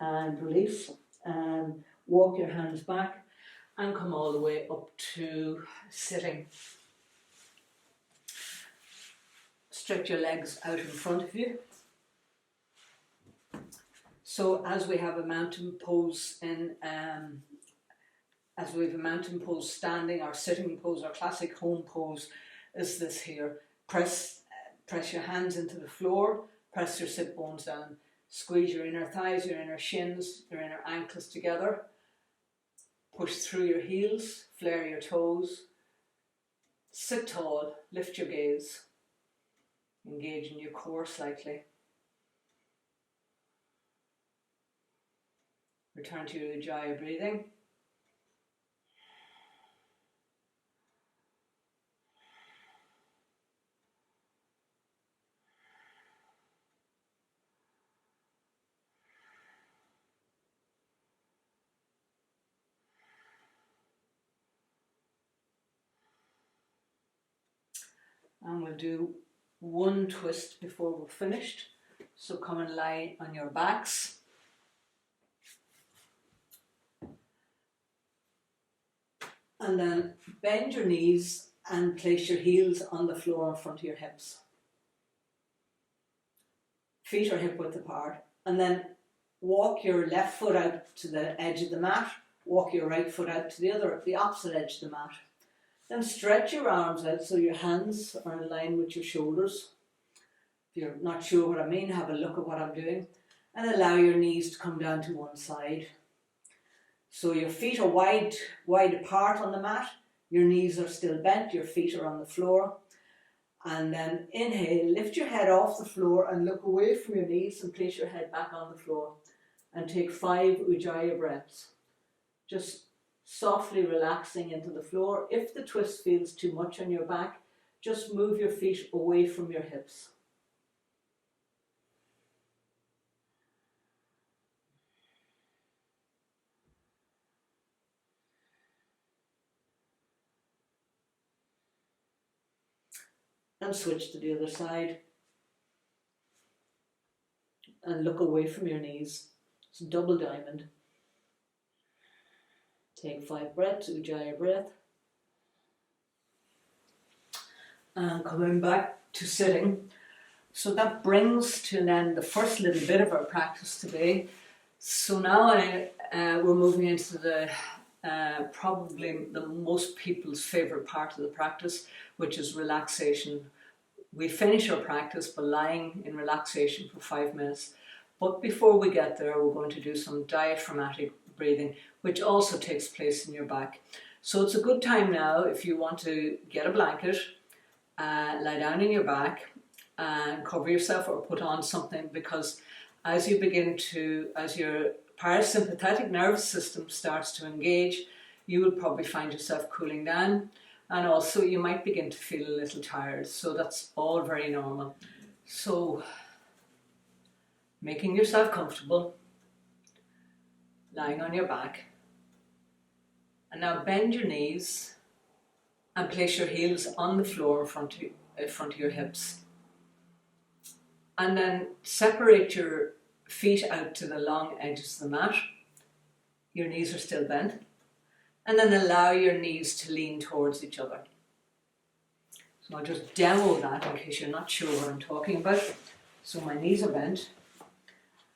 And release, and walk your hands back and come all the way up to sitting. Stretch your legs out in front of you. So as we have a mountain pose as we have a mountain pose standing, our sitting pose, our classic home pose is this here. Press your hands into the floor, press your sit bones down. Squeeze your inner thighs, your inner shins, your inner ankles together. Push through your heels, flare your toes. Sit tall, lift your gaze. Engage in your core slightly. Return to your ujjayi breathing. And we'll do one twist before we're finished. So come and lie on your backs. And then bend your knees and place your heels on the floor in front of your hips. Feet are hip width apart. And then walk your left foot out to the edge of the mat. Walk your right foot out to the opposite edge of the mat. Then stretch your arms out so your hands are in line with your shoulders. If you're not sure what I mean, have a look at what I'm doing. And allow your knees to come down to one side. So your feet are wide apart on the mat. Your knees are still bent. Your feet are on the floor. And then inhale, lift your head off the floor and look away from your knees and place your head back on the floor. And take 5 ujjayi breaths. Just softly relaxing into the floor. If the twist feels too much on your back, just move your feet away from your hips. And switch to the other side. And look away from your knees. It's a double diamond. Take 5 breaths, ujjayi breath. And coming back to sitting. So that brings to an end the first little bit of our practice today. So now we're moving into the probably the most people's favourite part of the practice, which is relaxation. We finish our practice by lying in relaxation for 5 minutes. But before we get there, we're going to do some diaphragmatic breathing, which also takes place in your back. So it's a good time now, if you want to get a blanket, lie down in your back and cover yourself or put on something, because as your parasympathetic nervous system starts to engage, you will probably find yourself cooling down, and also you might begin to feel a little tired. So that's all very normal. So making yourself comfortable, lying on your back, and now bend your knees and place your heels on the floor in front of your hips. And then separate your feet out to the long edges of the mat. Your knees are still bent. And then allow your knees to lean towards each other. So I'll just demo that in case you're not sure what I'm talking about. So my knees are bent.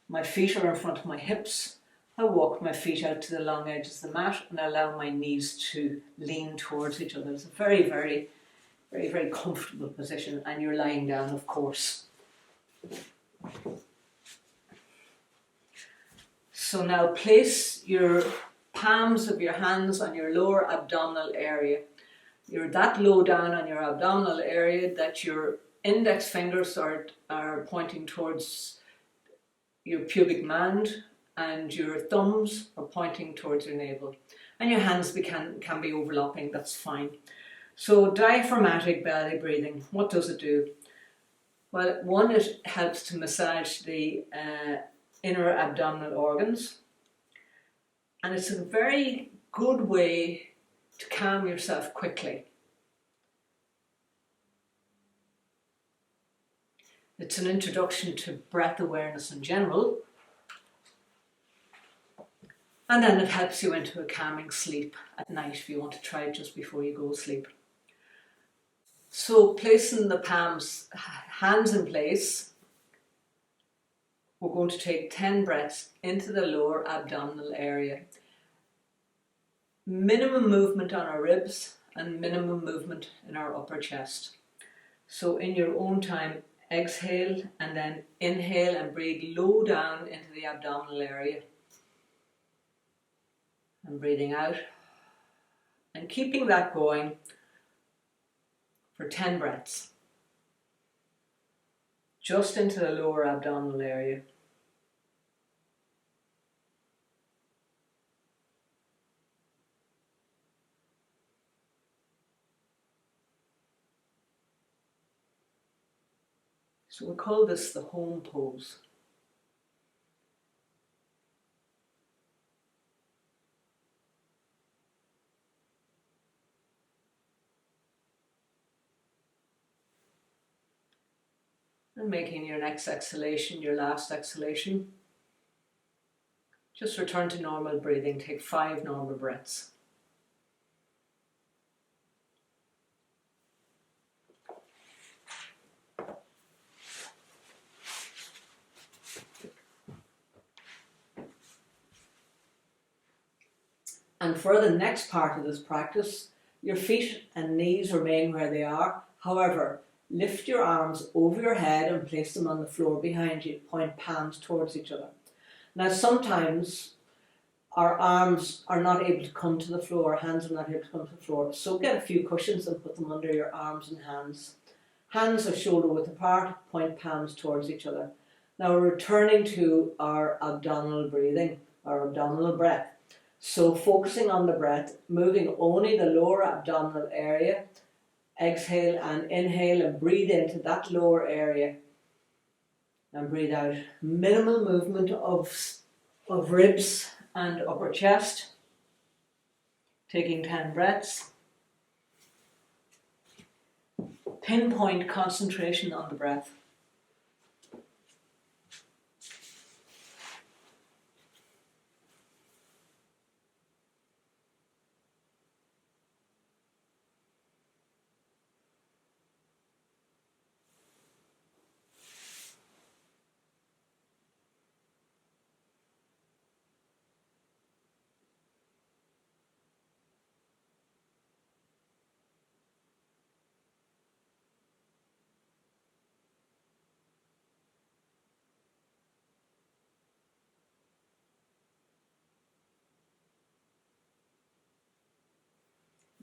My feet are in front of my hips. I walk my feet out to the long edges of the mat and allow my knees to lean towards each other. It's a very, very, very, very comfortable position, and you're lying down, of course. So now place your palms of your hands on your lower abdominal area. You're that low down on your abdominal area that your index fingers are pointing towards your pubic mound and your thumbs are pointing towards your navel. And your hands can be overlapping, that's fine. So diaphragmatic belly breathing, what does it do? Well, one, it helps to massage the inner abdominal organs, and it's a very good way to calm yourself quickly. It's an introduction to breath awareness in general, and then it helps you into a calming sleep at night if you want to try it just before you go to sleep. So placing the palms, hands in place, we're going to take 10 breaths into the lower abdominal area. Minimum movement on our ribs and minimum movement in our upper chest. So in your own time, exhale and then inhale and breathe low down into the abdominal area. And breathing out and keeping that going for 10 breaths. Just into the lower abdominal area. So we call this the home pose. And making your next exhalation your last exhalation. Just return to normal breathing. Take 5 normal breaths. And for the next part of this practice, your feet and knees remain where they are. However, lift your arms over your head and place them on the floor behind you. Point palms towards each other. Now sometimes our arms are not able to come to the floor, hands are not able to come to the floor. So get a few cushions and put them under your arms and hands. Hands are shoulder width apart, point palms towards each other. Now we're returning to our abdominal breathing, our abdominal breath. So focusing on the breath, moving only the lower abdominal area. Exhale and inhale and breathe into that lower area. And breathe out. Minimal movement of ribs and upper chest. Taking 10 breaths. Pinpoint concentration on the breath.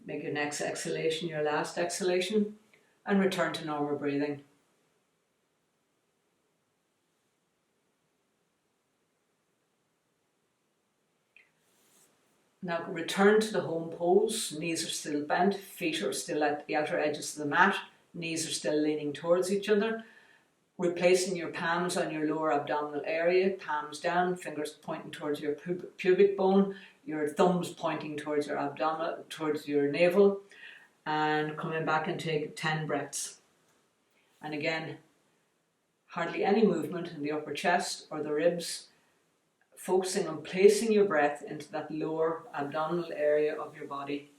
Make your next exhalation your last exhalation and return to normal breathing. Now return to the home pose. Knees are still bent, feet are still at the outer edges of the mat, knees are still leaning towards each other. Replacing your palms on your lower abdominal area, palms down, fingers pointing towards your pubic bone, your thumbs pointing towards your abdominal, towards your navel, and coming back and take 10 breaths. And again, hardly any movement in the upper chest or the ribs, focusing on placing your breath into that lower abdominal area of your body.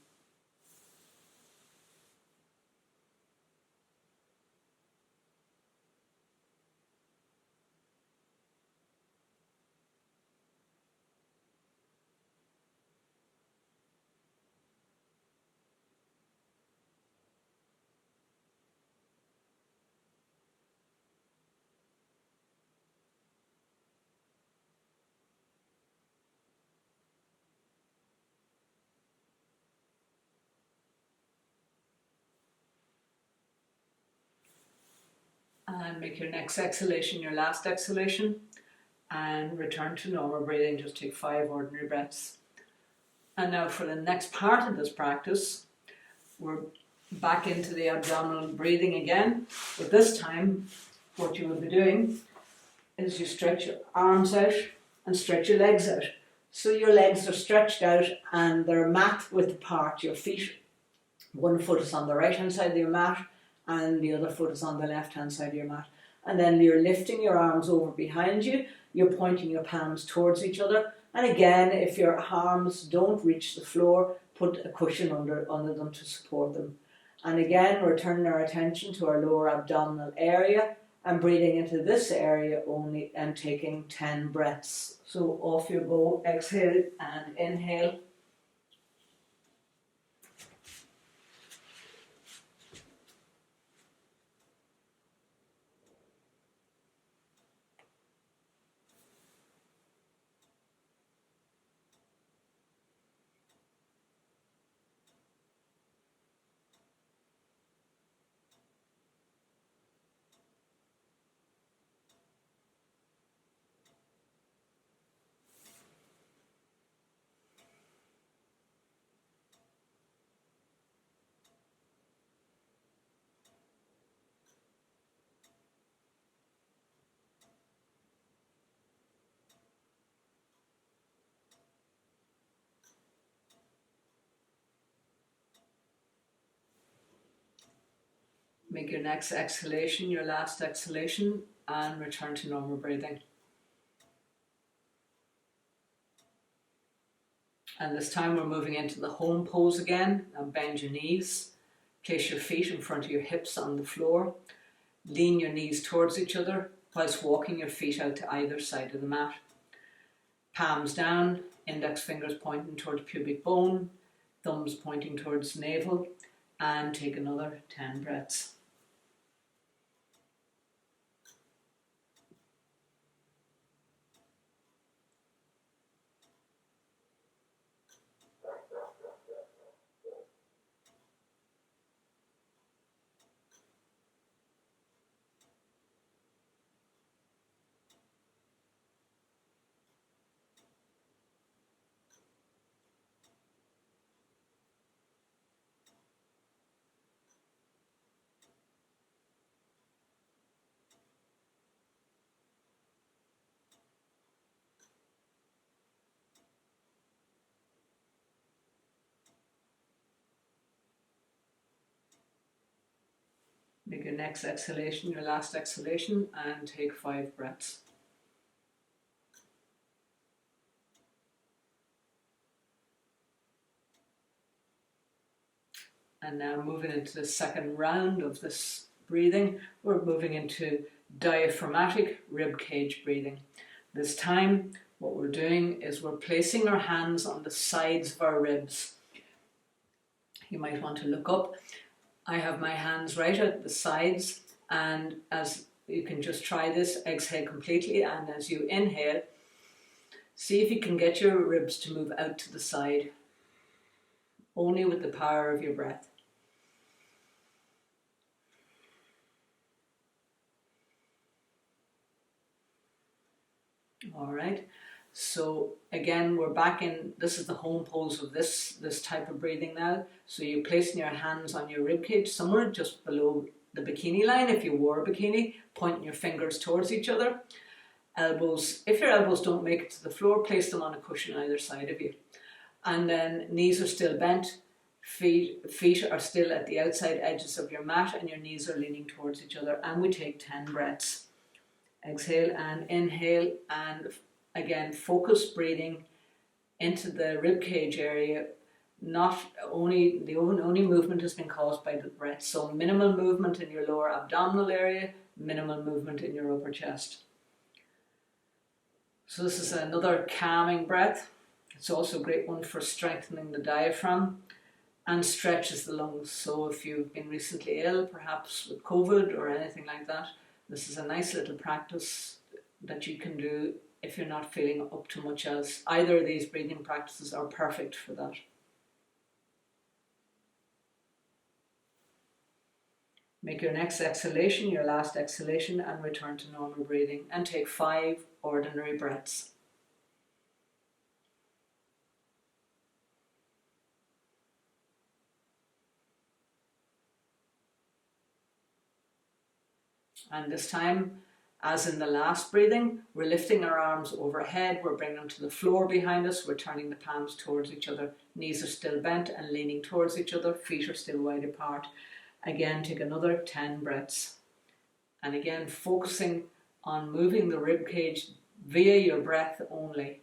And make your next exhalation your last exhalation, and return to normal breathing. Just take 5 ordinary breaths. And now for the next part of this practice, we're back into the abdominal breathing again, but this time what you will be doing is you stretch your arms out and stretch your legs out. So your legs are stretched out and they're mat width apart. Your feet, one foot is on the right hand side of your mat and the other foot is on the left hand side of your mat. And then you're lifting your arms over behind you, you're pointing your palms towards each other. And again, if your arms don't reach the floor, put a cushion under them to support them. And again, we're turning our attention to our lower abdominal area and breathing into this area only and taking 10 breaths. So off you go, exhale and inhale. Make your next exhalation your last exhalation and return to normal breathing. And this time we're moving into the home pose again. Now bend your knees, place your feet in front of your hips on the floor, lean your knees towards each other whilst walking your feet out to either side of the mat. Palms down, index fingers pointing towards pubic bone, thumbs pointing towards navel, and take another 10 breaths. Make your next exhalation your last exhalation and take 5 breaths. And now moving into the second round of this breathing, we're moving into diaphragmatic rib cage breathing. This time what we're doing is we're placing our hands on the sides of our ribs. You might want to look up. I have my hands right at the sides, and as you can just try this, exhale completely, and as you inhale, see if you can get your ribs to move out to the side, only with the power of your breath. All right, so again, we're back in, this is the home pose of this type of breathing now. So you're placing your hands on your rib cage, somewhere just below the bikini line if you wore a bikini, pointing your fingers towards each other. Elbows, if your elbows don't make it to the floor, place them on a cushion either side of you. And then knees are still bent, feet are still at the outside edges of your mat, and your knees are leaning towards each other. And we take 10 breaths. Exhale and inhale, and again focus breathing into the rib cage area. Not only the only movement has been caused by the breath, so minimal movement in your lower abdominal area, minimal movement in your upper chest. So this is another calming breath. It's also a great one for strengthening the diaphragm and stretches the lungs. So if you've been recently ill, perhaps with COVID or anything like that, this is a nice little practice that you can do if you're not feeling up to much else. Either of these breathing practices are perfect for that. Make your next exhalation your last exhalation and return to normal breathing, and take 5 ordinary breaths. And this time, as in the last breathing, we're lifting our arms overhead, we're bringing them to the floor behind us, we're turning the palms towards each other, knees are still bent and leaning towards each other, feet are still wide apart. Again, take another 10 breaths. And again, focusing on moving the rib cage via your breath only.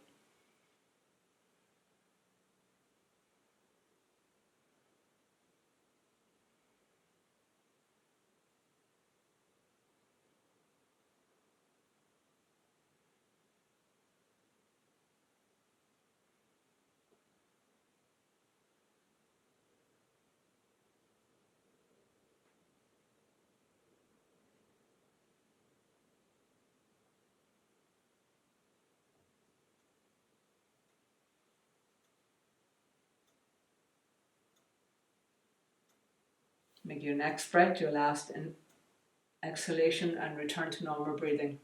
Make your next breath your last exhalation and return to normal breathing.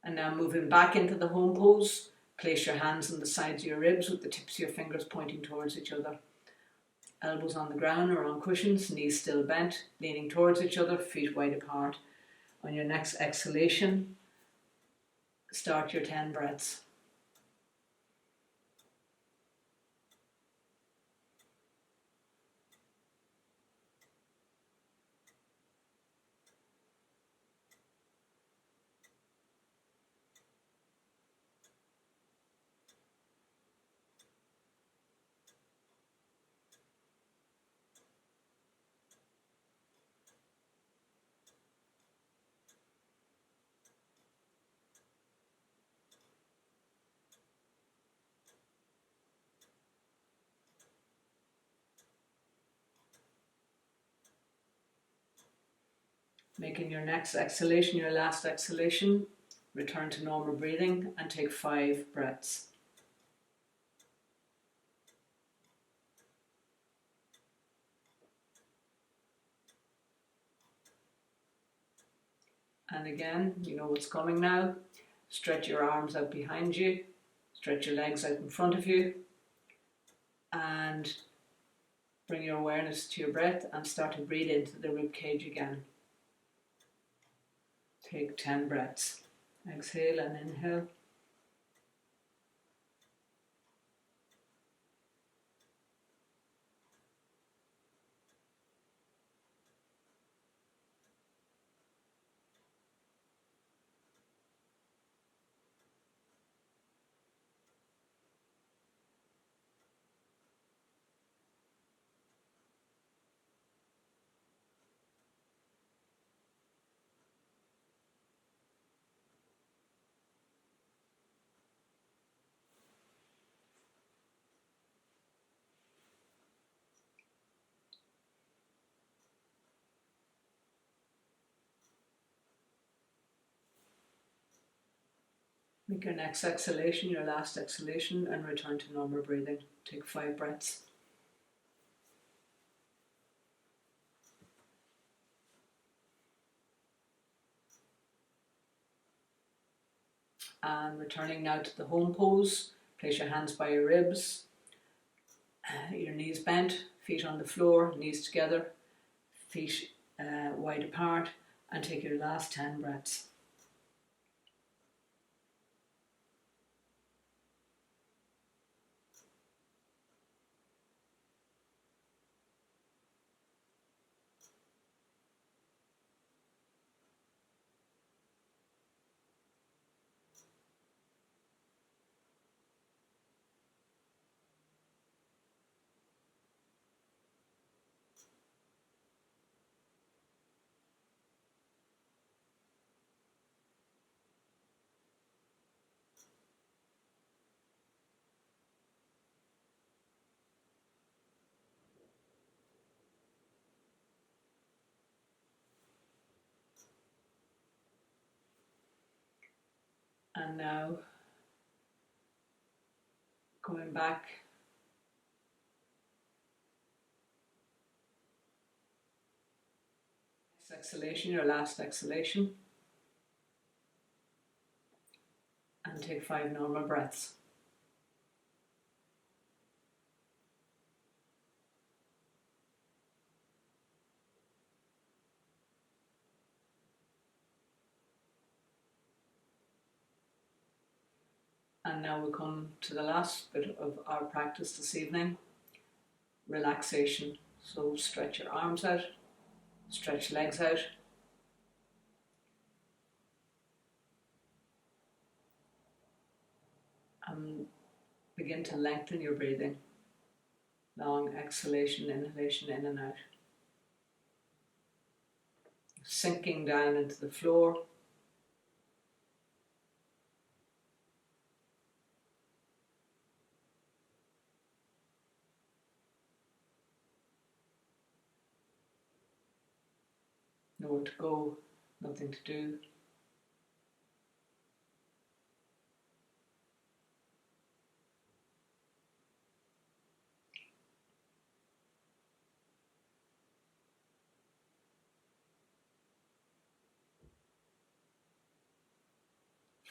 And now moving back into the home pose, place your hands on the sides of your ribs with the tips of your fingers pointing towards each other. Elbows on the ground or on cushions, knees still bent, leaning towards each other, feet wide apart. On your next exhalation, start your 10 breaths. Making your next exhalation your last exhalation, return to normal breathing and take 5 breaths. And again, you know what's coming now. Stretch your arms out behind you, stretch your legs out in front of you, and bring your awareness to your breath and start to breathe into the rib cage again. Take 10 breaths. Exhale and inhale. Make your next exhalation your last exhalation and return to normal breathing. Take 5 breaths. And returning now to the home pose, place your hands by your ribs, your knees bent, feet on the floor, knees together, feet wide apart, and take your last 10 breaths. And now Coming back. This exhalation, your last exhalation. And take 5 normal breaths. And now we come to the last bit of our practice this evening, relaxation. So stretch your arms out, stretch legs out. And begin to lengthen your breathing. Long exhalation, inhalation, in and out. Sinking down into the floor. Nowhere to go, nothing to do.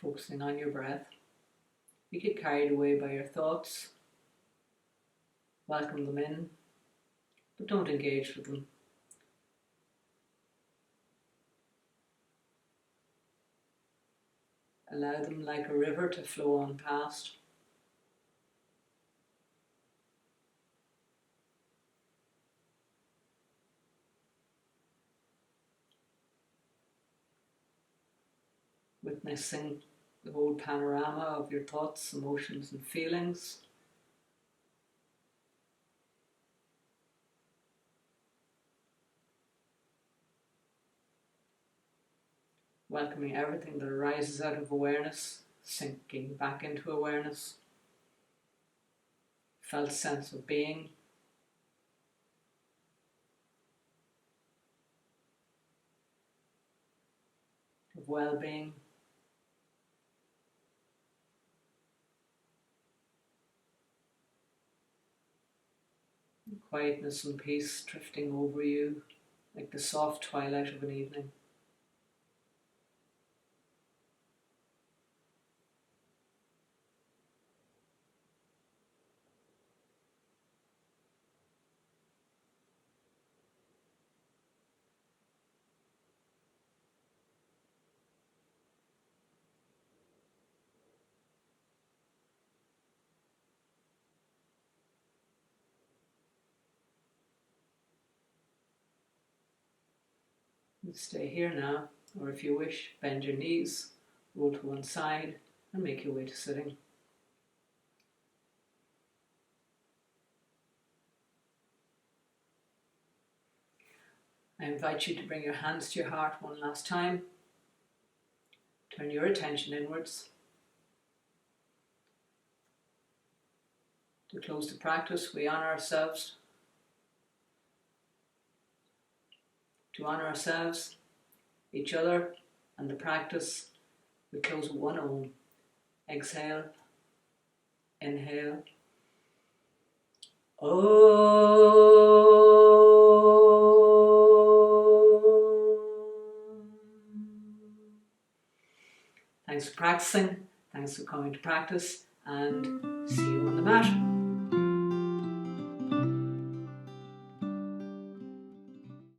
Focusing on your breath. You get carried away by your thoughts. Welcome them in, but don't engage with them. Allow them like a river to flow on past. Witnessing the whole panorama of your thoughts, emotions and feelings. Welcoming everything that arises out of awareness, sinking back into awareness. Felt sense of being. Of well-being. Quietness and peace drifting over you like the soft twilight of an evening. Stay here now, or if you wish, bend your knees, roll to one side and make your way to sitting. I invite you to bring your hands to your heart one last time. Turn your attention inwards. To close the practice, we honour ourselves. To honour ourselves, each other, and the practice, we close with one Om. Exhale, inhale. Om. Thanks for practicing, thanks for coming to practice, and see you.